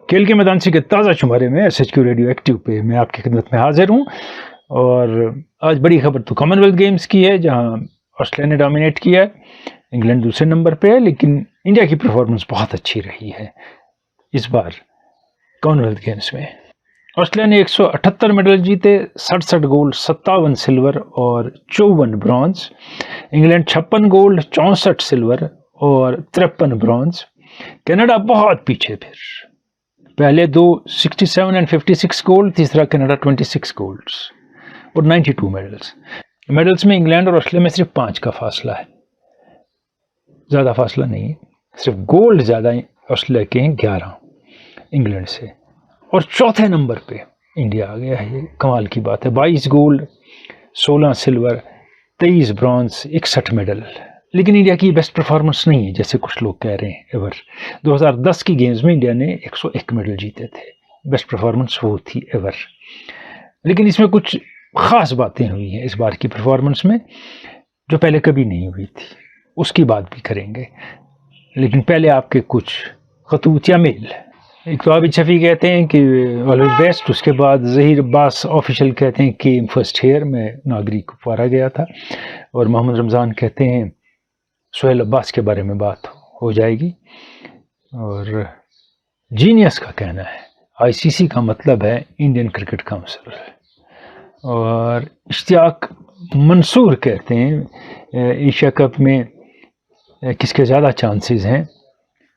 खेल के मैदान से के ताज़ा शुमारे में SHQ रेडियो एक्टिव पे मैं आपकी खिदमत में हाजिर हूँ। और आज बड़ी खबर तो कॉमनवेल्थ गेम्स की है, जहाँ ऑस्ट्रेलिया ने डोमिनेट किया है। इंग्लैंड दूसरे नंबर पे है, लेकिन इंडिया की परफॉर्मेंस बहुत अच्छी रही है इस बार कॉमनवेल्थ गेम्स में। ऑस्ट्रेलिया ने 178 मेडल जीते, 67 गोल्ड, 57 सिल्वर और 54 ब्रॉन्ज। इंग्लैंड 56 गोल्ड, 64 सिल्वर और 53 ब्रॉन्ज। कनाडा बहुत पीछे, फिर पहले दो 67 एंड 56 गोल्ड, तीसरा कनाडा 26 गोल्ड्स और 92 मेडल्स में इंग्लैंड और ऑस्ट्रेलिया में सिर्फ 5 का फासला है, ज़्यादा फासला नहीं है। सिर्फ गोल्ड ज़्यादा ऑस्ट्रेलिया के हैं, 11 इंग्लैंड से। और चौथे नंबर पे इंडिया आ गया है, ये कमाल की बात है। 22 गोल्ड, 16 सिल्वर, 23 ब्रॉन्ज, 61 मेडल। लेकिन इंडिया की बेस्ट परफॉर्मेंस नहीं है, जैसे कुछ लोग कह रहे हैं। एवर 2010 की गेम्स में इंडिया ने 101 मेडल जीते थे, बेस्ट परफॉर्मेंस वो थी एवर। लेकिन इसमें कुछ ख़ास बातें हुई हैं इस बार की परफॉर्मेंस में, जो पहले कभी नहीं हुई थी। उसकी बात भी करेंगे, लेकिन पहले आपके कुछ खतूत या मेल। एक तो आबिद शफी कहते हैं कि ऑलवेज बेस्ट, उसके बाद ज़हीर अब्बास ऑफिशियल कहते हैं कि फर्स्ट ईयर में नागरिक को पारा गया था। और मोहम्मद रमज़ान कहते हैं सोहेल अब्बास के बारे में बात हो जाएगी। और जीनियस का कहना है ICC का मतलब है इंडियन क्रिकेट काउंसिल। और इश्तियाक मंसूर कहते हैं एशिया कप में किसके ज़्यादा चांसेस हैं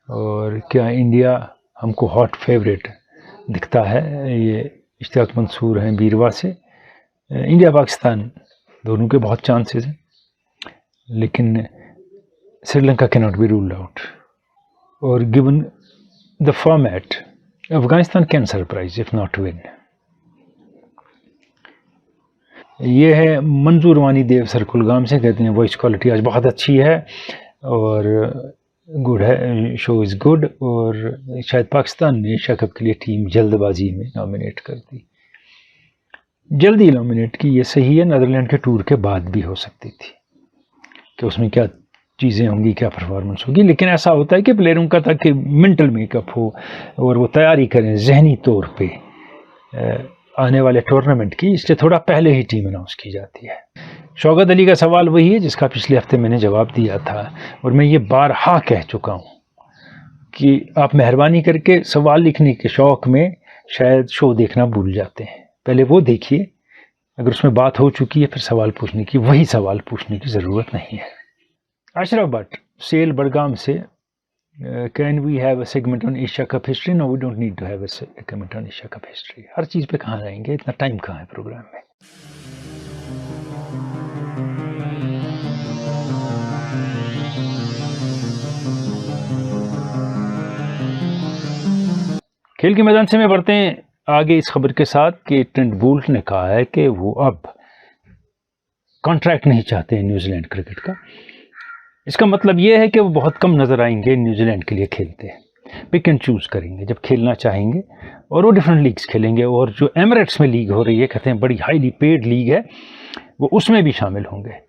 और क्या इंडिया हमको हॉट फेवरेट दिखता है। ये इश्तियाक मंसूर हैं बीरवा से। इंडिया पाकिस्तान दोनों के बहुत चांसेस हैं, लेकिन Sri Lanka can not be ruled out. और given the format, Afghanistan can surprise if not win. ये है मंजूर वानी देव सरकुलगाम से, कहते हैं वॉइस क्वालिटी आज बहुत अच्छी है और गुड है, शो इज़ गुड। और शायद पाकिस्तान ने एशिया कप के लिए टीम जल्दबाजी में नॉमिनेट कर दी, जल्दी नॉमिनेट की। ये सही है, नीदरलैंड के टूर के बाद भी हो सकती थी कि उसमें क्या चीज़ें होंगी, क्या परफॉर्मेंस होगी। लेकिन ऐसा होता है कि प्लेयरों का था कि मेंटल मेकअप हो और वो तैयारी करें जहनी तौर पे आने वाले टूर्नामेंट की, इसलिए थोड़ा पहले ही टीम अनाउंस की जाती है। शौकत अली का सवाल वही है जिसका पिछले हफ्ते मैंने जवाब दिया था, और मैं ये बारहा कह चुका हूँ कि आप मेहरबानी करके सवाल लिखने के शौक़ में शायद शो देखना भूल जाते हैं। पहले वो देखिए, अगर उसमें बात हो चुकी है फिर सवाल पूछने की, वही सवाल पूछने की ज़रूरत नहीं है। अशरफ भट्ट सेल बड़गाम से, can we have a segment on Asia Cup history? No, we don't need to have a segment on Asia Cup history. हर चीज़ पे कहाँ जाएंगे, इतना टाइम कहाँ है प्रोग्राम में। खेल के मैदान से में बढ़ते हैं आगे इस खबर के साथ कि ट्रेंट बोल्ट ने कहा है कि वो अब कॉन्ट्रैक्ट नहीं चाहते हैं न्यूजीलैंड क्रिकेट का। इसका मतलब ये है कि वो बहुत कम नज़र आएंगे न्यूजीलैंड के लिए खेलते हैं, पिक एंड चूज़ करेंगे जब खेलना चाहेंगे, और वो डिफरेंट लीग्स खेलेंगे। और जो एमिरेट्स में लीग हो रही है, कहते हैं बड़ी हाईली पेड लीग है, वो उसमें भी शामिल होंगे।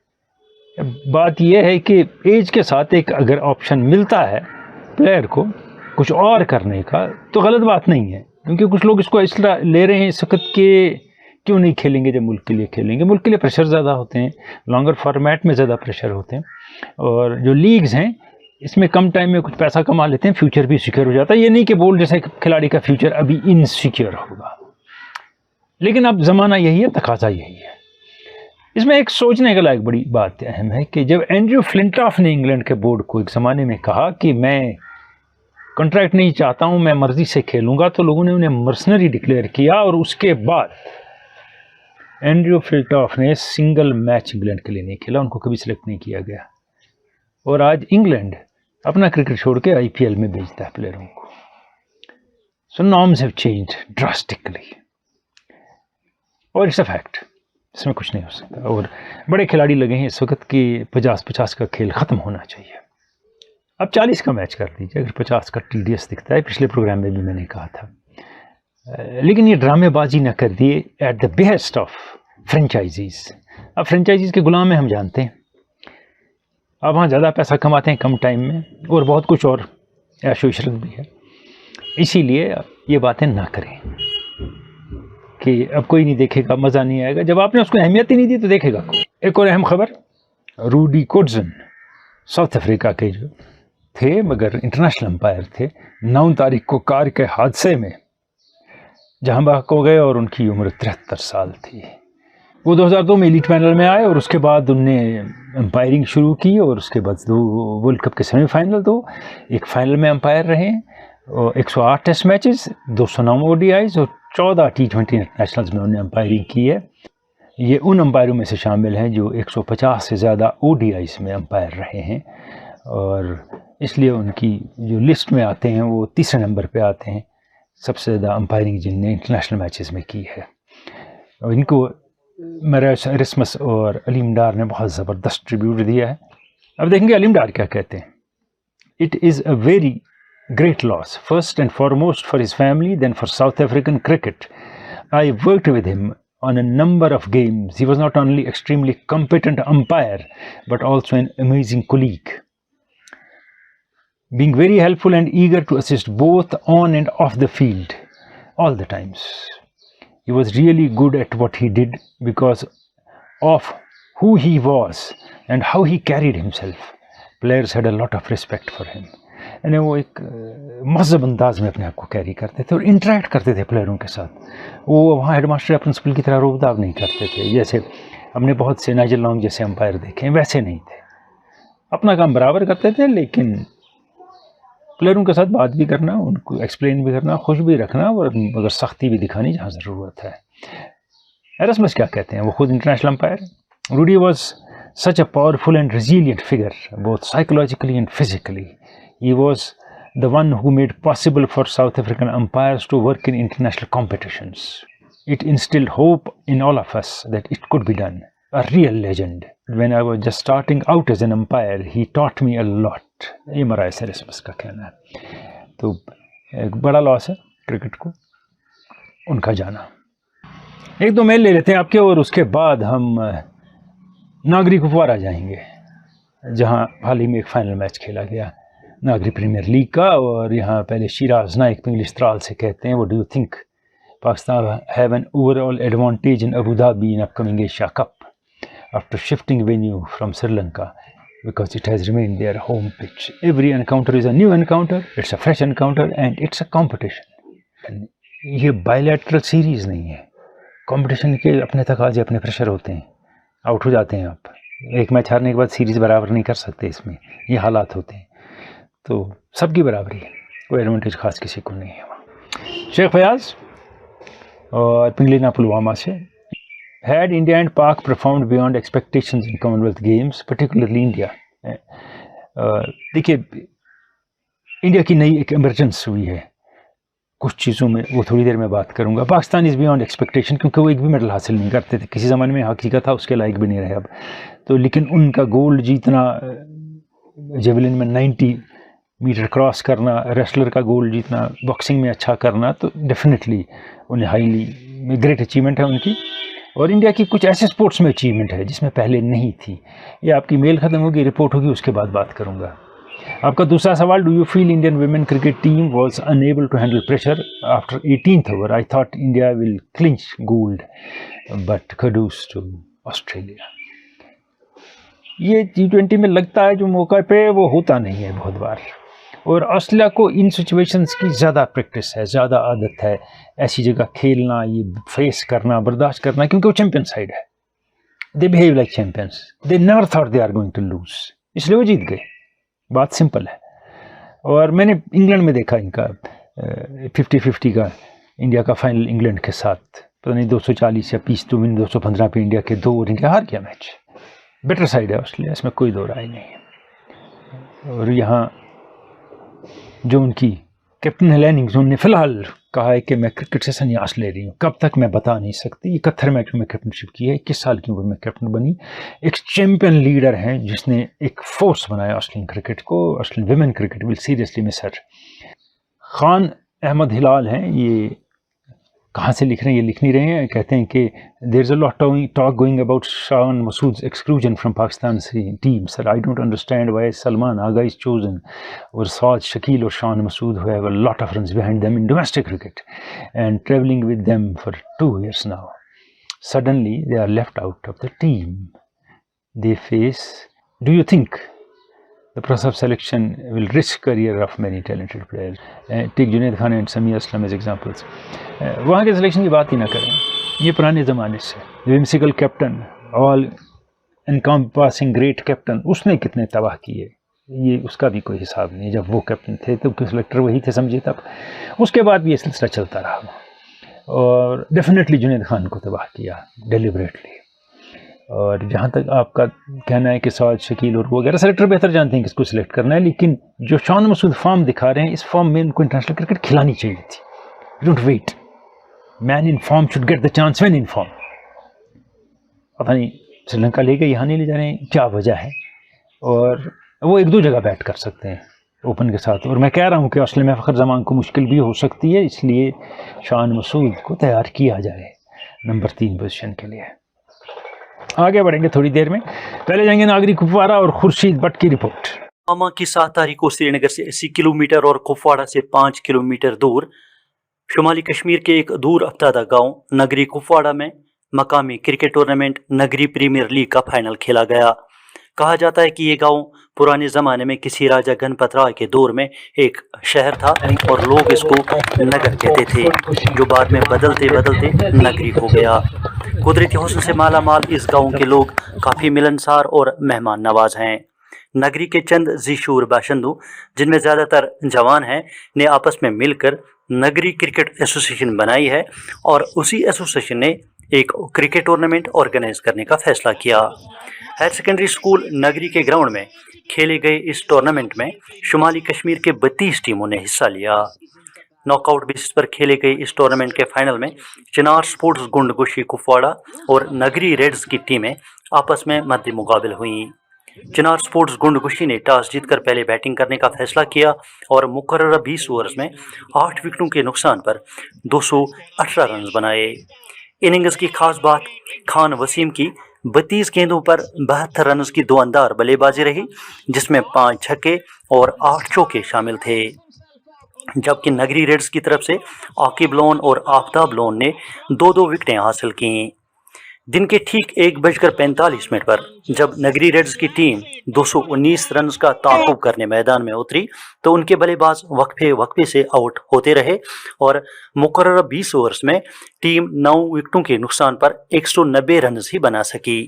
बात यह है कि एज के साथ एक अगर ऑप्शन मिलता है प्लेयर को कुछ और करने का, तो गलत बात नहीं है, क्योंकि कुछ लोग इसको इसलिए ले रहे हैं इस वक्त के क्यों नहीं खेलेंगे जब मुल्क के लिए खेलेंगे। मुल्क के लिए प्रेशर ज़्यादा होते हैं, लॉन्गर फॉर्मेट में ज़्यादा प्रेशर होते हैं, और जो लीग्स हैं इसमें कम टाइम में कुछ पैसा कमा लेते हैं, फ्यूचर भी सिक्योर हो जाता है। ये नहीं कि बोल्ट जैसे खिलाड़ी का फ्यूचर अभी इनसिक्योर होगा, लेकिन अब ज़माना यही है, तकाजा यही है। इसमें एक सोचने के लायक बड़ी बात अहम है कि जब एंड्रयू फ्लिंटॉफ ने इंग्लैंड के बोर्ड को एक ज़माने में कहा कि मैं कॉन्ट्रैक्ट नहीं चाहता हूँ, मैं मर्जी से खेलूँगा, तो लोगों ने उन्हें मर्सनरी डिक्लेयर किया। और उसके बाद एंड्रयू फ्लिंटॉफ ने सिंगल मैच इंग्लैंड के लिए नहीं खेला, उनको कभी सिलेक्ट नहीं किया गया। और आज इंग्लैंड अपना क्रिकेट छोड़ के IPL में भेजता है प्लेयरों को। सो नॉर्म्स हैव चेंज्ड ड्रास्टिकली, और इट्स अ फैक्ट, इसमें कुछ नहीं हो सकता। और बड़े खिलाड़ी लगे हैं इस वक्त कि 50-50 का खेल ख़त्म होना चाहिए। अब 40 का मैच कर लीजिए अगर 50 का TDS दिखता है। पिछले प्रोग्राम में भी मैंने कहा था, लेकिन ये ड्रामेबाजी न कर दिए at the best of franchises. अब फ्रेंचाइजीज़ के गुलाम हैं, हम जानते हैं। अब वहाँ ज़्यादा पैसा कमाते हैं कम टाइम में, और बहुत कुछ और ऐशो इशरत भी है। इसीलिए ये बातें ना करें कि अब कोई नहीं देखेगा, मज़ा नहीं आएगा। जब आपने उसको अहमियत ही नहीं दी तो देखेगा कौन। एक और अहम खबर, रूडी कोट्सन साउथ अफ्रीका के जो थे मगर इंटरनेशनल अंपायर थे, 9 तारीख को कार के हादसे में जहां बहक हो गए और उनकी उम्र 73 साल थी। वो 2002 में एलीट पैनल में आए और उसके बाद उनने अंपायरिंग शुरू की और उसके बाद 2 वर्ल्ड कप के सेमीफाइनल, 2 एक फाइनल में अंपायर रहे और 108 टेस्ट मैचेस, 209 ओडीआईज और 14 T20 इंटरनेशनल्स में उन्होंने अंपायरिंग की है। ये उन अंपायरों में से शामिल हैं जो 150 से ज़्यादा ओडीआईज में अंपायर रहे हैं और इसलिए उनकी जो लिस्ट में आते हैं वो तीसरे नंबर पे आते हैं, सबसे ज़्यादा अंपायरिंग जिनने इंटरनेशनल मैचेस में की है। और इनको मैरेस एरिस्मस और अलीम डार ने बहुत ज़बरदस्त ट्रिब्यूट दिया है। अब देखेंगे अलीम डार क्या कहते हैं। It is a very great loss, first and foremost for his family, then for South African cricket. I worked with him on a number of games. He was not only extremely competent umpire, but also an amazing colleague, being very helpful and eager to assist both on and off the field all the times. He was really good at what he did because of who he was and how he carried himself. Players had a lot of respect for him. यानी वो एक महज़ब अंदाज में अपने आप को carry करते थे और इंटरेक्ट करते थे प्लेयरों के साथ। वो वहाँ हेडमास्टर या प्रिंसिपल की तरह रोबदाब नहीं करते थे, जैसे हमने बहुत से नाइजर लॉन्ग जैसे अंपायर देखे हैं, वैसे नहीं थे। अपना काम बराबर करते थे, लेकिन प्लेयरों के साथ बात भी करना, उनको एक्सप्लेन भी करना, खुश भी रखना और अगर सख्ती भी दिखानी जहाँ ज़रूरत है। एरिस्मस क्या कहते हैं, वो खुद international umpire. Rudi was such a powerful and resilient figure, both psychologically and physically. He was the one who made possible for South African umpires to work in international competitions. It instilled hope in all of us that it could be done. A real legend. When I was just starting out as an umpire, he taught me a lot. ये मैरेस एरिस्मस का कहना है। तो एक बड़ा loss है cricket को, उनका जाना। एक दो मेल ले लेते हैं आपके और उसके बाद हम नागरी कुपवारा जाएंगे, जहाँ हाल ही में एक फाइनल मैच खेला गया नागरी प्रीमियर लीग का। और यहाँ पहले शिराज नाइक पिंगलिश त्राल से कहते हैं, what do you think Pakistan have an overall advantage in Abu Dhabi in upcoming Asia cup after shifting venue from Sri Lanka because it has remained their home pitch. Every encounter is a new encounter, it's a fresh encounter and it's a competition. ये bilateral series नहीं है, competition के अपने तकाज़े अपने pressure होते हैं, out हो जाते हैं आप। एक मैच हारने के बाद सीरीज़ बराबर नहीं कर सकते, इसमें ये हालात होते हैं। तो सबकी बराबरी है, कोई एडवांटेज खास किसी को नहीं है वहाँ। शेख फयाज और पिंगलिना पुलवामा से, हैड इंडिया एंड पाक performed beyond expectations in Commonwealth games, particularly India. देखिए, इंडिया की नई एक इमरजेंस हुई है कुछ चीज़ों में, वो थोड़ी देर में बात करूँगा। पाकिस्तान इज़ बियॉन्ड एक्सपेक्टेशन, क्योंकि वो एक भी मेडल हासिल नहीं करते थे, किसी ज़माने में हकीकत था, उसके लायक भी नहीं रहे अब तो। लेकिन उनका गोल्ड जीतना, जेवलिन में 90 मीटर क्रॉस करना, रेसलर का गोल्ड जीतना, बॉक्सिंग में अच्छा करना, तो डेफिनेटली उन्हें हाईली ग्रेट अचीवमेंट है उनकी। और इंडिया की कुछ ऐसे स्पोर्ट्स में अचीवमेंट है जिसमें पहले नहीं थी। ये आपकी मेल ख़त्म होगी, रिपोर्ट होगी, उसके बाद बात करूँगा। आपका दूसरा सवाल, do you feel Indian women cricket team was unable to handle pressure after 18th over? I thought India will clinch gold but kudos to Australia. ये T20 में लगता है जो मौका पे वो होता नहीं है बहुत बार, और ऑस्ट्रेलिया को इन सिचुएशंस की ज़्यादा प्रैक्टिस है, ज़्यादा आदत है ऐसी जगह खेलना, ये फेस करना, बर्दाश्त करना, क्योंकि वो चैम्पियन साइड है। They behave like champions, they never thought they are going to lose, इसलिए वो जीत गए। बात सिंपल है। और मैंने इंग्लैंड में देखा इनका 50-50 का इंडिया का फाइनल इंग्लैंड के साथ, पता नहीं 240 या 20 विन 215 पे इंडिया के 2 और इंडिया हार गया मैच। बेटर साइड है ऑस्ट्रेलिया, इसमें कोई दो राय नहीं है। और यहाँ जो उनकी कैप्टन हेलेन इंग्स, उन्होंने फिलहाल कहा है कि मैं क्रिकेट से संन्यास ले रही हूँ, कब तक मैं बता नहीं सकती। 71 मैचों में कैप्टनशिप की है, 21 साल की उम्र में कैप्टन बनी। एक चैम्पियन लीडर हैं जिसने एक फोर्स बनाया ऑस्ट्रेलियन क्रिकेट को। Australian women cricket will seriously miss her. Khan Ahmad Hilal हैं, ये कहाँ से लिख रहे हैं ये लिख नहीं रहे हैं, कहते हैं कि there is a lot talk going about Shan Masood's exclusion from Pakistan team. Sir, I don't understand why Salman Agha is chosen और साद शकील और Shan Masood who have a lot of runs behind them in domestic cricket and travelling with them for 2 years now. Suddenly they are left out of the team. They face, do you think the process of selection will risk career of many talented players? Take Junaid Khan and Samia Aslam as examples. वहाँ के selection की बात ही ना करें, ये पुराने ज़माने से whimsical captain, all encompassing great captain, उसने कितने तबाह किए, ये उसका भी कोई हिसाब नहीं. जब वो कैप्टन थे तो सिलेक्टर वही थे समझे तब. उसके बाद भी ये सिलसिला चलता रहा और डेफिनेटली जुनैद खान को तबाह किया डेलिबरेटली. और जहाँ तक आपका कहना है कि साद शकील और वगैरह, सेलेक्टर बेहतर जानते हैं किसको सिलेक्ट करना है, लेकिन जो शान मसूद फॉर्म दिखा रहे हैं इस फॉर्म में उनको इंटरनेशनल क्रिकेट खिलानी चाहिए थी. Don't wait, man in form should get the chance when in form. पता नहीं श्रीलंका ले गए, यहाँ नहीं ले जा रहे हैं, क्या वजह है. और वो 1-2 जगह बैट कर सकते हैं ओपन के साथ. और मैं कह रहा हूँ कि ऑस्ट्रेलिया में फ़खर जमान को मुश्किल भी हो सकती है, इसलिए शान मसूद को तैयार किया जाए नंबर 3 पोजीशन के लिए. आगे बढ़ेंगे थोड़ी देर में, पहले जाएंगे नागरी कुपवाड़ा और खुर्शीद भट्ट की रिपोर्ट. पुलवामा की 7 तारीख को श्रीनगर से 80 किलोमीटर और कुपवाड़ा से 5 किलोमीटर दूर शुमाली कश्मीर के एक दूर अफ्तादा गांव नगरी कुपवाड़ा में मकामी क्रिकेट टूर्नामेंट नगरी प्रीमियर लीग का फाइनल खेला गया. कहा जाता है कि ये गांव पुराने ज़माने में किसी राजा गणपत राय के दौर में एक शहर था और लोग इसको नगर कहते थे, जो बाद में बदलते बदलते नगरी हो गया. कुदरती हुस्न से माला माल इस गांव के लोग काफ़ी मिलनसार और मेहमान नवाज हैं. नगरी के चंद ज़ीशूर बाशिंदों, जिनमें ज़्यादातर जवान हैं, ने आपस में मिलकर नगरी क्रिकेट एसोसिएशन बनाई है और उसी एसोसिएशन ने एक क्रिकेट टूर्नामेंट ऑर्गेनाइज करने का फैसला किया. हायर सेकेंडरी स्कूल नगरी के ग्राउंड में खेले गए इस टूर्नामेंट में शुमाली कश्मीर के 32 टीमों ने हिस्सा लिया. नॉकआउट बेसिस पर खेले गए इस टूर्नामेंट के फाइनल में चिनार स्पोर्ट्स गुंडगुशी कुपवाड़ा और नगरी रेड्स की टीमें आपस में मद्दे मुकाबिल हुईं. चिनार स्पोर्ट्स गुंडगुशी ने टॉस जीतकर पहले बैटिंग करने का फैसला किया और मुकर्ररा 20 ओवर्स में 8 विकेटों के नुकसान पर 218 रन बनाए. इनिंग्स की खास बात खान वसीम की 32 गेंदों पर 72 रन की धुआंधार बल्लेबाजी रही, जिसमें 5 छक्के और 8 चौके शामिल थे. जबकि नगरी रेड्स की तरफ से आकिब लोन और आफ्ताब लोन ने 2-2 विकेटें हासिल की. दिन के ठीक 1:45 पर जब नगरी रेड्स की टीम 219 रन का ताक़ुब करने मैदान में उतरी तो उनके बल्लेबाज वक्फे से आउट होते रहे और मुकर्रर 20 ओवर्स में टीम 9 विकेटों के नुकसान पर 190 रन ही बना सकी.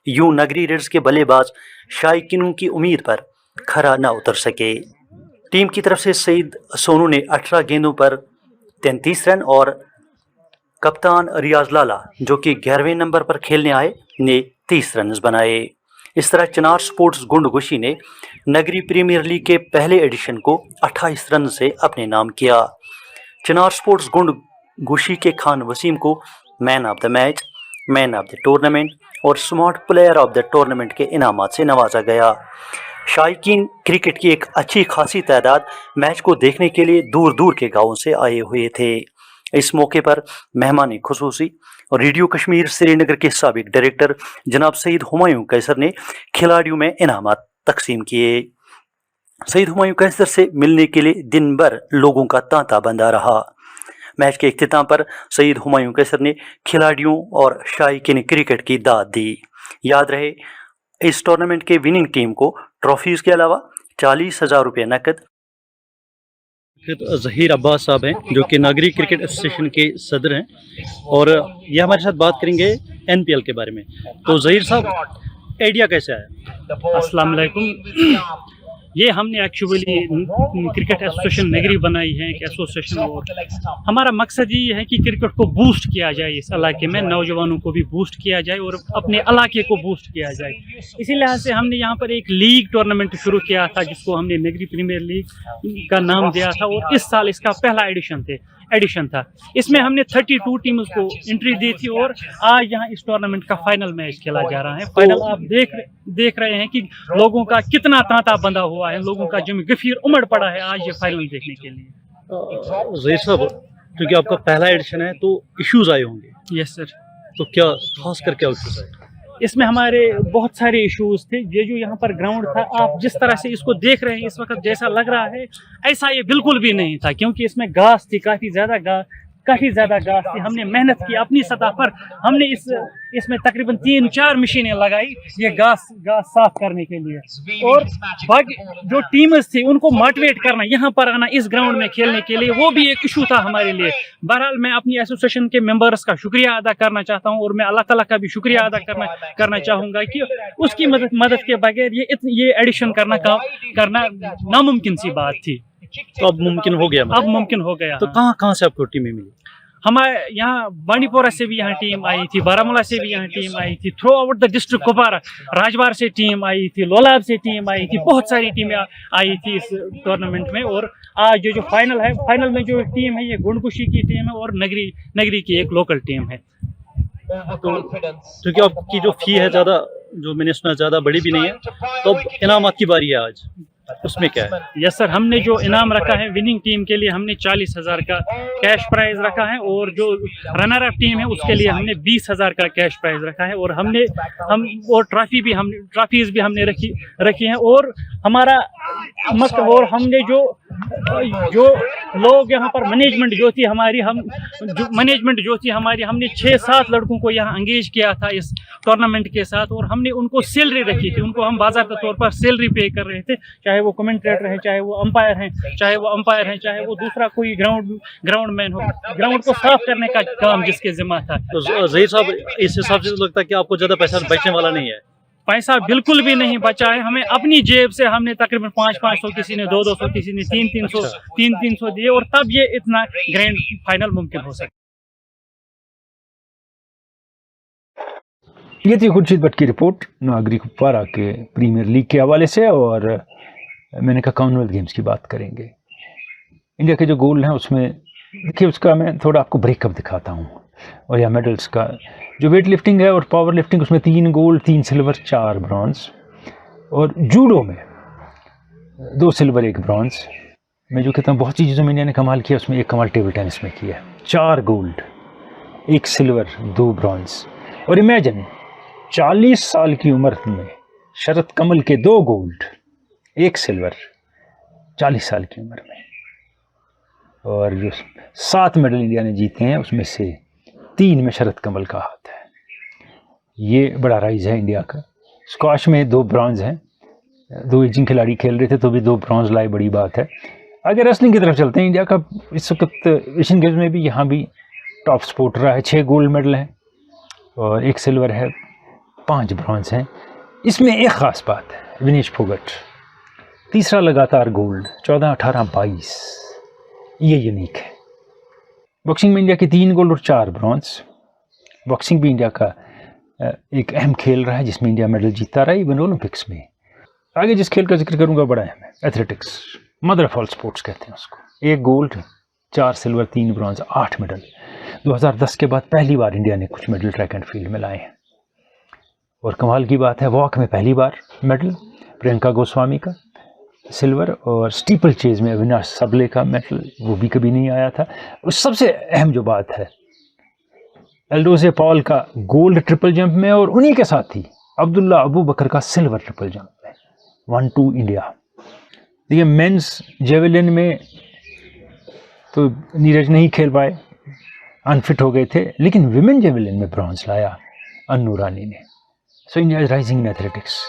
यूं नगरी रेड्स के बल्लेबाज शायकीनों की उम्मीद पर खरा न उतर सके. टीम की तरफ से सईद सोनू ने 18 गेंदों पर 33 रन और कप्तान रियाज लाला, जो कि 11वें नंबर पर खेलने आए, ने 30 रन बनाए. इस तरह चिनार स्पोर्ट्स गुंडगुशी ने नगरी प्रीमियर लीग के पहले एडिशन को 28 रन से अपने नाम किया. चिनार स्पोर्ट्स गुंडगुशी के खान वसीम को man of the match, man of the tournament और smart player of the tournament के इनामात से नवाजा गया. शायकीन क्रिकेट की एक अच्छी खासी तादाद मैच को देखने के लिए दूर दूर के गाँवों से आए हुए थे. इस मौके पर मेहमानी खुसूसी और रेडियो कश्मीर श्रीनगर के साबिक डायरेक्टर जनाब सईद हुमायूं कैसर ने खिलाड़ियों में इनामात तकसीम किए. सईद हुमायूं कैसर से मिलने के लिए दिन भर लोगों का तांता बंधा रहा. मैच के इख्तिताम पर सईद हुमायूं कैसर ने खिलाड़ियों और शायकीन क्रिकेट की दाद दी. याद रहे, इस टूर्नामेंट के विनिंग टीम को ट्रॉफीज के अलावा 40,000 रुपये नकद. ज़हीर अब्बास साहब हैं, जो कि नागरी क्रिकेट एसोसिएशन के सदर हैं, और ये हमारे साथ बात करेंगे एनपीएल के बारे में. तो ज़हीर साहब, आइडिया कैसे आया? अस्सलाम वालेकुम। ये हमने एक्चुअली क्रिकेट एसोसिएशन नगरी बनाई है, एक एसोसिएशन, और हमारा मकसद ये है कि क्रिकेट को बूस्ट किया जाए, इस इलाके में नौजवानों को भी बूस्ट किया जाए और अपने इलाके को बूस्ट किया जाए. इसी लिहाज से हमने यहाँ पर एक लीग टूर्नामेंट शुरू किया था, जिसको हमने नगरी प्रीमियर लीग का नाम दिया था, और इस साल इसका पहला एडिशन था. इसमें हमने 32 टीम्स को एंट्री दी थी और आज यहाँ इस टूर्नामेंट का फाइनल मैच खेला जा रहा है. फाइनल आप देख रहे हैं कि लोगों का कितना तांता बंधा हुआ है, लोगों का जम गफीर उमड़ पड़ा है आज ये फाइनल देखने के लिए. ज़हीर साहब, क्योंकि आपका पहला एडिशन है तो इश्यूज आए होंगे, यस सर। तो क्या खास कर क्या इश्यूज आए? इसमें हमारे बहुत सारे इश्यूज थे। ये जो यहाँ पर ग्राउंड था, आप जिस तरह से इसको देख रहे हैं इस वक्त, जैसा लग रहा है ऐसा ये बिल्कुल भी नहीं था, क्योंकि इसमें घास थी, काफ़ी ज़्यादा घास थी। हमने मेहनत की अपनी सतह पर, हमने इसमें तकरीबन 3-4 मशीनें लगाई ये घास साफ करने के लिए, और बाकी जो टीम्स थी उनको मोटिवेट करना, यहाँ पर आना इस ग्राउंड में खेलने के लिए, वो भी एक इशू था हमारे लिए। बहरहाल मैं अपनी एसोसिएशन के मेंबर्स का शुक्रिया अदा करना चाहता हूँ, और मैं अल्लाह ताला का भी शुक्रिया अदा करना चाहूँगा कि उसकी मदद के बगैर ये एडिशन करना नामुमकिन सी बात थी। तो अब मुमकिन हो गया, अब मुमकिन हो गया। तो कहाँ से आपको टीमें मिली? हमारे यहाँ बांडीपोरा से भी यहाँ टीम आई थी, बारामूला से भी यहाँ टीम आई थी, throughout the district Kupwara, Rajbar से टीम आई थी, लोलाब से टीम आई थी, बहुत सारी टीमें आई थी इस टूर्नामेंट में। और आज जो फाइनल है, फाइनल में जो टीम है ये गुंडकुशी की टीम है और नगरी की एक लोकल टीम है। तो क्योंकि आपकी जो फी है ज़्यादा, जो मैंने सुना ज़्यादा बड़ी भी नहीं है, तो अब इनामात की बारी है आज, उसमें क्या है? यस सर, हमने जो इनाम रखा है विनिंग टीम के लिए हमने 40,000 का कैश प्राइज रखा है, और जो रनर अप टीम है उसके लिए हमने 20,000 का कैश प्राइज रखा है, और और ट्रॉफीज भी हमने रखी हैं। और हमारा और हमने जो लोग यहाँ पर मैनेजमेंट जो थी हमारी, हमने 6-7 लड़कों को यहाँ एंगेज किया था इस टूर्नामेंट के साथ, और हमने उनको सैलरी रखी थी, उनको हम बाकायदा तौर पर सैलरी पे कर रहे थे, चाहे वो कमेंटेटर हैं, चाहे वो अंपायर हैं, चाहे वो दूसरा कोई ग्राउंड मैन हो, ग्राउंड को साफ करने का काम जिसके जिम्मा था। तो ज़हीर साहब, इस हिसाब से तो लगता है कि आपको ज़्यादा पैसा बचने वाला नहीं है। पैसा बिल्कुल भी नहीं बचा है हमें, अपनी जेब से हमने तकरीबन 500, किसी ने 200, किसी ने 300 दिए, और तब ये इतना ग्रैंड फाइनल मुमकिन हो सका। ये थी खुर्शीद भट्ट की रिपोर्ट नागरी कुपवारा के प्रीमियर लीग के हवाले से, और मैंने कहा कॉमनवेल्थ गेम्स की बात करेंगे। इंडिया के जो गोल हैं उसमें देखिए, उसका मैं थोड़ा आपको ब्रेकअप दिखाता हूँ, और या मेडल्स का जो वेट लिफ्टिंग है और पावर लिफ्टिंग, उसमें 3 गोल्ड, 3 सिल्वर, 4 ब्रॉन्ज, और जूडो में 2 सिल्वर, 1 ब्रॉन्ज। मैं जो कहता हूँ बहुत सी चीज़ों में इंडिया ने कमाल किया, उसमें एक कमाल टेबल टेनिस में किया, 4 गोल्ड, 1 सिल्वर, 2 ब्रॉन्ज। और इमेजिन 40 साल की उम्र में शरद कमल के 2 गोल्ड, 1 सिल्वर, 40 साल की उम्र में, और जो 7 मेडल इंडिया ने जीते हैं उसमें से 3 में शरद कमल का हाथ है। ये बड़ा राइज है इंडिया का। स्क्वाश में 2 ब्रॉन्ज हैं, 2 एजिंग खिलाड़ी खेल रहे थे तो भी 2 ब्रॉन्ज लाए, बड़ी बात है। आगे रेसलिंग की तरफ चलते हैं। इंडिया का इस वक्त एशियन गेम्स में भी यहाँ भी टॉप स्पोर्ट रहा है, 6 गोल्ड मेडल हैं और 1 सिल्वर है, 5 ब्रॉन्ज हैं। इसमें एक ख़ास बात है, विनेश फोगट तीसरा लगातार गोल्ड, 14, 18, 22, ये यूनिक है। बॉक्सिंग में इंडिया के 3 गोल्ड और 4 ब्रॉन्ज। बॉक्सिंग भी इंडिया का एक अहम खेल रहा है जिसमें इंडिया मेडल जीतता रहा, इवन ओलंपिक्स में। आगे जिस खेल का जिक्र करूंगा बड़ा अहम है, athletics, mother of all sports कहते हैं उसको। 1 गोल्ड, 4 सिल्वर, 3 ब्रॉन्ज, 8 मेडल। 2010 के बाद पहली बार इंडिया ने कुछ मेडल ट्रैक एंड फील्ड में लाए हैं। और कमाल की बात है, वॉक में पहली बार मेडल प्रियंका गोस्वामी का सिल्वर, और स्टीपल चेज में अविनाश सबले का मेडल, वो भी कभी नहीं आया था। और सबसे अहम जो बात है, एल्डोजे पॉल का गोल्ड ट्रिपल जंप में, और उन्हीं के साथ ही अब्दुल्ला अबू बकर का सिल्वर ट्रिपल जंप में। 1-2 इंडिया। देखिए मेंस जेवलिन में तो नीरज नहीं खेल पाए, अनफिट हो गए थे, लेकिन विमेन जेवलिन में ब्रॉन्ज लाया अन्नू रानी ने। So India is rising in athletics.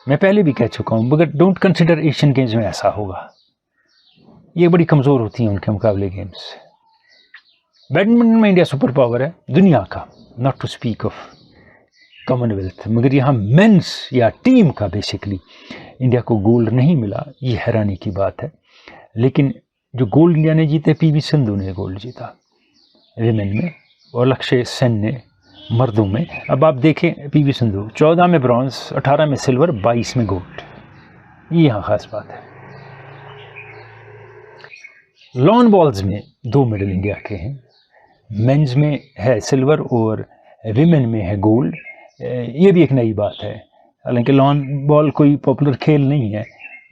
मैं पहले भी कह चुका हूँ, मगर डोंट कंसिडर एशियन गेम्स में ऐसा होगा, ये बड़ी कमज़ोर होती हैं उनके मुकाबले गेम्स। बैडमिंटन में इंडिया सुपर पावर है दुनिया का, not to speak of Commonwealth, मगर यहाँ मेंस या टीम का बेसिकली इंडिया को गोल्ड नहीं मिला, ये हैरानी की बात है। लेकिन जो गोल्ड इंडिया ने जीते, पीवी सिंधु ने गोल्ड जीता विमेन में, और लक्ष्य सेन ने मर्दों में। अब आप देखें, पीवी सिंधु 14 में ब्रॉन्ज, 18 में सिल्वर, 22 में गोल्ड, ये यहाँ खास बात है। लॉन बॉल्स में 2 मेडल इंडिया के हैं, मेंस में है सिल्वर और विमेन में है गोल्ड। ये भी एक नई बात है, हालांकि लॉन बॉल कोई पॉपुलर खेल नहीं है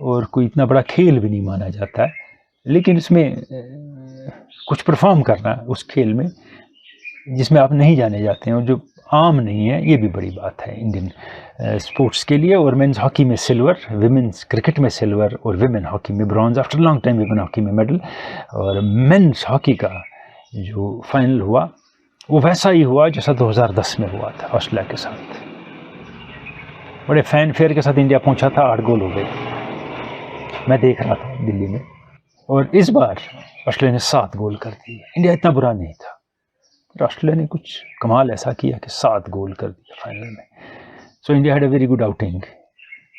और कोई इतना बड़ा खेल भी नहीं माना जाता है, लेकिन इसमें कुछ परफॉर्म करना उस खेल में जिसमें आप नहीं जाने जाते हैं और जो आम नहीं है, ये भी बड़ी बात है इंडियन स्पोर्ट्स के लिए। और मेंस हॉकी में सिल्वर, विमेंस क्रिकेट में सिल्वर और विमेन हॉकी में bronze. After long time women hockey में मेडल। और मेंस हॉकी का जो फाइनल हुआ वो वैसा ही हुआ जैसा 2010 में हुआ था ऑस्ट्रेलिया के साथ। बड़े फैन फेयर के साथ इंडिया पहुंचा था, 8 गोल हो गए। मैं देख रहा था दिल्ली में। और इस बार ऑस्ट्रेलिया ने 7 गोल कर दिए। इंडिया इतना बुरा नहीं था, पर ऑस्ट्रेलिया ने कुछ कमाल ऐसा किया कि 7 गोल कर दिया फाइनल में। So India had a very good outing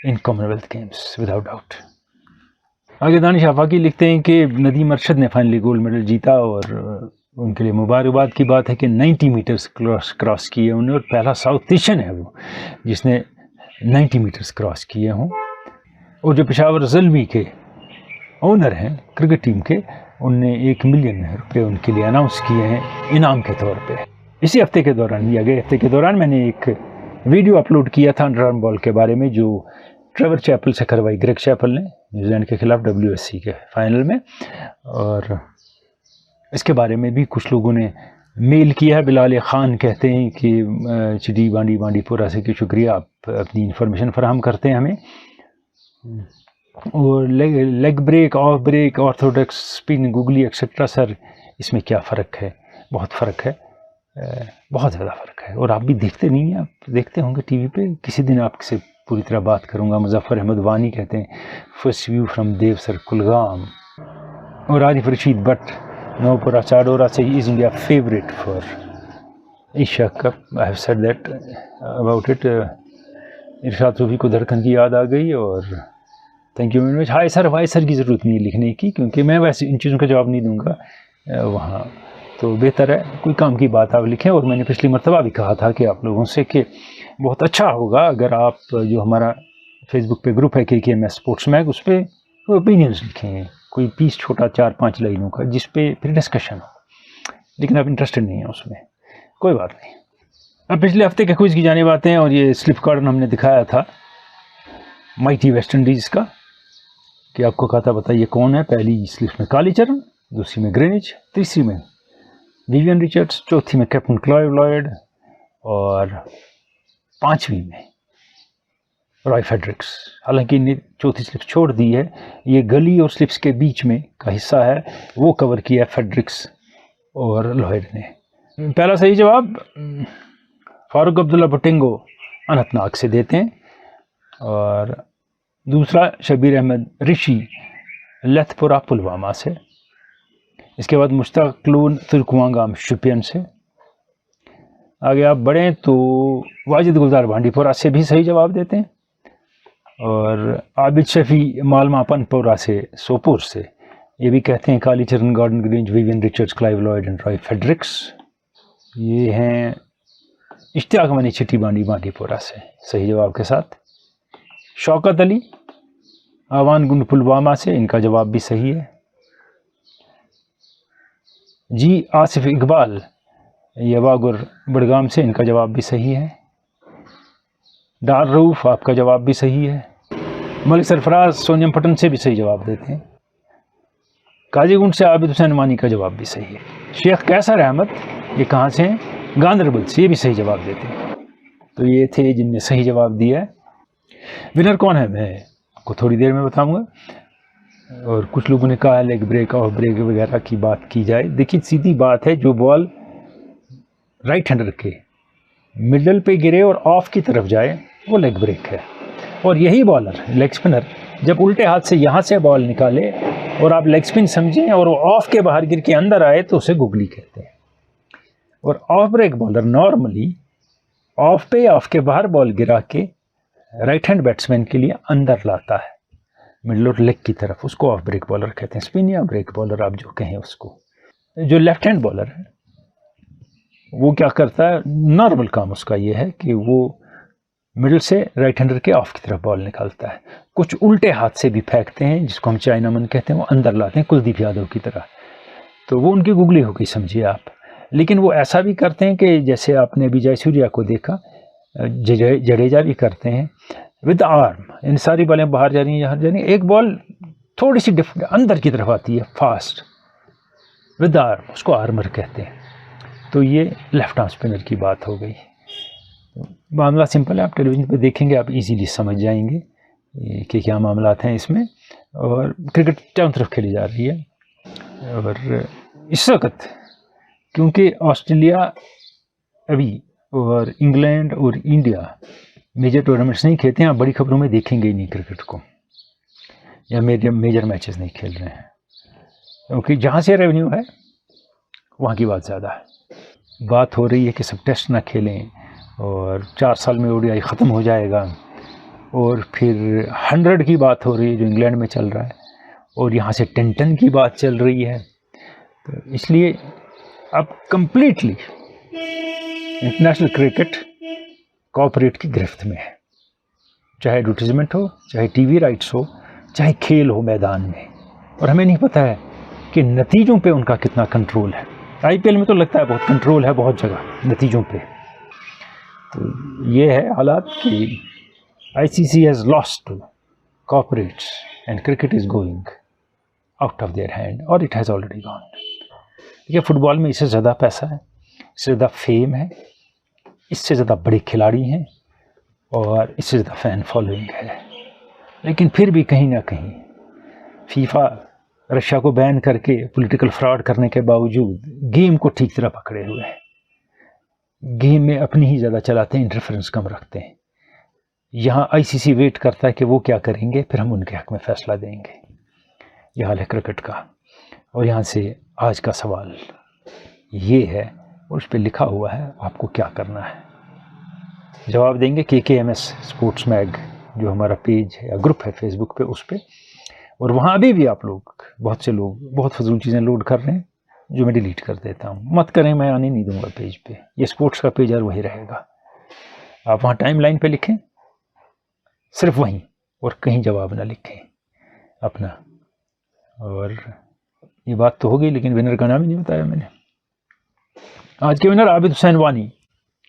in Commonwealth games without doubt. आगे दानिश आफाकी लिखते हैं कि नदीम अरशद ने फाइनली गोल्ड मेडल जीता और उनके लिए मुबारकबाद की बात है कि 90 मीटर्स क्रॉस किए उन्होंने। और पहला साउथ एशियन है वो जिसने 90 मीटर्स क्रॉस किए हों। और जो पेशावर ज़ल्मी के ओनर हैं क्रिकेट टीम के, उनने 1 मिलियन रुपये उनके लिए अनाउंस किए हैं इनाम के तौर पे। इसी हफ्ते के दौरान या गए हफ्ते के दौरान मैंने एक वीडियो अपलोड किया था अंडरआर्म बॉल के बारे में, जो ट्रेवर चैपल से करवाई ग्रेग चैपल ने न्यूजीलैंड के खिलाफ WSC के फाइनल में। और इसके बारे में भी कुछ लोगों ने मेल किया है। बिलाल ख़ान कहते हैं कि चिड़ी बांडीपुरा से कि शुक्रिया, आप अपनी इन्फॉर्मेशन फराहम करते हैं हमें। और leg break, off break, orthodox spin, googly etcetera, sir इसमें क्या फ़र्क है? बहुत फ़र्क है, बहुत ज़्यादा फ़र्क है। और आप भी देखते नहीं हैं, आप देखते होंगे टीवी पे। किसी दिन आपसे पूरी तरह बात करूँगा। मुजफ्फर अहमद वानी कहते हैं first view from Devsar Kulgam. और आरिफ रशीद बट नौपुरा चाडोरा से is India favourite for Asia Cup. I have said that about it. Irshad Sufi को धड़कन की याद आ गई। और thank you very much. Hi sir, वाई सर की ज़रूरत नहीं है लिखने की, क्योंकि मैं वैसे इन चीज़ों का जवाब नहीं दूंगा वहाँ। तो बेहतर है कोई काम की बात आप लिखें। और मैंने पिछली मरतबा भी कहा था कि आप लोगों से कि बहुत अच्छा होगा अगर आप जो हमारा फेसबुक पे ग्रुप है KKMS स्पोर्ट्स मैग, उस पर ओपिनियंस लिखें, कोई पीस छोटा 4-5 लाइनों का, जिस पे फिर डिस्कशन हो। लेकिन आप इंटरेस्टेड नहीं हैं उसमें, कोई बात नहीं। अब पिछले हफ्ते के क्विज की जाने बातें हैं। और ये स्लिप कार्ड हमने दिखाया था माइटी वेस्ट इंडीज़ का, कि आपको कहा था बताइए कौन है। पहली स्लिप में कालीचरण, दूसरी में ग्रीनिच, तीसरी में विवियन रिचर्ड्स, चौथी में कैप्टन क्लाइव लॉयड और 5वीं में रॉय फेडरिक्स। हालांकि इन्हें चौथी स्लिप छोड़ दी है, ये गली और स्लिप्स के बीच में का हिस्सा है, वो कवर किया फेडरिक्स और लॉयड ने। पहला सही जवाब फारूक अब्दुल्ला भुट्टिंगो अनंतनाग से देते हैं। और दूसरा शबीर अहमद ऋषि लेथपुरा पुलवामा से। इसके बाद मुश्ताक लून तुर्कवांगाम शुपियन से। आगे आप बढ़ें तो वाजिद गुलजार बांडीपुरा से भी सही जवाब देते हैं। और आबिद शफी मालमा पनपुरा से सोपुर से ये भी कहते हैं Kallicharan, Gordon Greenidge, Vivian Richards, Clive Lloyd and Roy Fredericks. ये हैं इश्तियाक मनी चिट्टी बांडीपुरा से सही जवाब के साथ। शौकत अली आवान गुंड पुलवामा से, इनका जवाब भी सही है। जी आसिफ इकबाल यवागुर बड़गाम से, इनका जवाब भी सही है। डार रऊफ आपका जवाब भी सही है। मलिक सरफराज सोनियम पटन से भी सही जवाब देते हैं। काजीगुंड से आबिद हुसैन मानी का जवाब भी सही है। शेख कैसर अहमद ये कहाँ से हैं? गांधरबल से, ये भी सही जवाब देते हैं। तो ये थे जिनने सही जवाब दिया है। विनर कौन है मैं आपको थोड़ी देर में बताऊंगा। और कुछ लोगों ने कहा लेग ब्रेक, ऑफ ब्रेक वगैरह की बात की जाए। देखिए सीधी बात है, जो बॉल राइट हैंडर के मिडल पे गिरे और ऑफ की तरफ जाए वो लेग ब्रेक है। और यही बॉलर लेग स्पिनर जब उल्टे हाथ से यहाँ से बॉल निकाले और आप लेग स्पिन समझें और वो ऑफ के बाहर गिर के अंदर आए तो उसे गुगली कहते हैं। और off break bowler normally off पे ऑफ के बाहर बॉल गिरा के राइट हैंड बैट्समैन के लिए अंदर लाता है मिडल और लेग की तरफ, उसको ऑफ ब्रेक बॉलर कहते हैं। स्पिन या ब्रेक बॉलर आप जो कहें उसको। जो लेफ्ट हैंड बॉलर है वो क्या करता है, नॉर्मल काम उसका ये है कि वो मिडल से राइट हैंडर के ऑफ की तरफ बॉल निकालता है। कुछ उल्टे हाथ से भी फेंकते हैं जिसको हम चाइनामन कहते हैं, वो अंदर लाते हैं कुलदीप यादव की तरह। तो वो उनकी गुगली हो गई समझिए आप। लेकिन वो ऐसा भी करते हैं कि जैसे आपने अभी जयसूर्या को देखा, जडेजा भी करते हैं विद आर्म। इन सारी बॉलें बाहर जा रही हैं, यहाँ जा रही हैं, एक बॉल थोड़ी सी अंदर की तरफ आती है, फास्ट विद आर्म, उसको आर्मर कहते हैं। तो ये लेफ्ट आर्म स्पिनर की बात हो गई। मामला सिंपल है, आप टेलीविज़न पे देखेंगे आप इजीली समझ जाएंगे कि क्या मामला हैं इसमें। और क्रिकेट चारों तरफ खेली जा रही है। और इस वक्त क्योंकि ऑस्ट्रेलिया अभी और इंग्लैंड और इंडिया मेजर टूर्नामेंट्स नहीं खेलते हैं, आप बड़ी खबरों में देखेंगे ही नहीं क्रिकेट को, या मेजर मैचेस नहीं खेल रहे हैं, क्योंकि जहाँ से रेवेन्यू है वहाँ की बात ज़्यादा है। बात हो रही है कि सब टेस्ट ना खेलें और 4 साल में ओडीआई ख़त्म हो जाएगा, और फिर 100 की बात हो रही है जो इंग्लैंड में चल रहा है, और यहाँ से 10 की बात चल रही है। तो इसलिए अब कम्प्लीटली इंटरनेशनल क्रिकेट कॉर्पोरेट की गिरफ्त में है, चाहे एडवर्टीजमेंट हो, चाहे टीवी राइट्स हो, चाहे खेल हो मैदान में। और हमें नहीं पता है कि नतीजों पे उनका कितना कंट्रोल है। आईपीएल में तो लगता है बहुत कंट्रोल है, बहुत जगह नतीजों पे। तो ये है हालात कि ICC has lost to corporates and cricket is going out of their hand, और इट हैज़ ऑलरेडी गॉन। देखिए फुटबॉल में इससे ज़्यादा पैसा है, इससे ज़्यादा फेम है, इससे ज़्यादा बड़े खिलाड़ी हैं, और इससे ज़्यादा फ़ैन फॉलोइंग है। लेकिन फिर भी कहीं ना कहीं फीफा रशिया को बैन करके पॉलिटिकल फ्रॉड करने के बावजूद गेम को ठीक तरह पकड़े हुए है। गेम में अपनी ही ज़्यादा चलाते हैं, इंटरफेरेंस कम रखते हैं। यहाँ आईसीसी वेट करता है कि वो क्या करेंगे, फिर हम उनके हक़ में फ़ैसला देंगे। यह हाल है क्रिकेट का। और यहाँ से आज का सवाल ये है, और उस पर लिखा हुआ है आपको क्या करना है। जवाब देंगे KKMS स्पोर्ट्स मैग जो हमारा पेज है या ग्रुप है फेसबुक पे, उस पर। और वहाँ अभी भी आप लोग, बहुत से लोग बहुत फजूल चीज़ें लोड कर रहे हैं जो मैं डिलीट कर देता हूँ। मत करें, मैं आने नहीं दूंगा पेज पे। ये स्पोर्ट्स का पेज और वही रहेगा। आप वहाँ टाइम लाइन पर लिखें, सिर्फ वहीं, और कहीं जवाब ना लिखें अपना। और ये बात तो हो गई, लेकिन विनर का नाम ही नहीं बताया मैंने। आज के विनर आबिद हुसैन वानी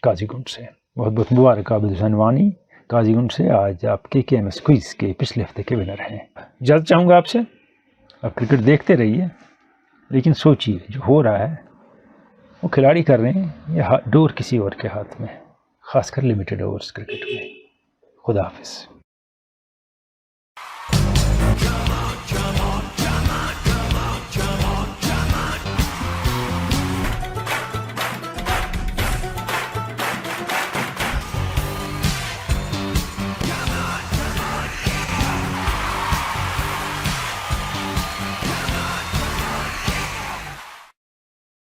काजीगुंड से। बहुत बहुत मुबारक आबिद हुसैन वानी काजीगुंड से। आज आप KKMS क्विज के पिछले हफ्ते के विनर हैं। इजाज़त चाहूँगा आपसे, आप क्रिकेट देखते रहिए, लेकिन सोचिए जो हो रहा है वो खिलाड़ी कर रहे हैं या डोर किसी और के हाथ में, ख़ासकर लिमिटेड ओवर्स क्रिकेट में। खुदा हाफिज़।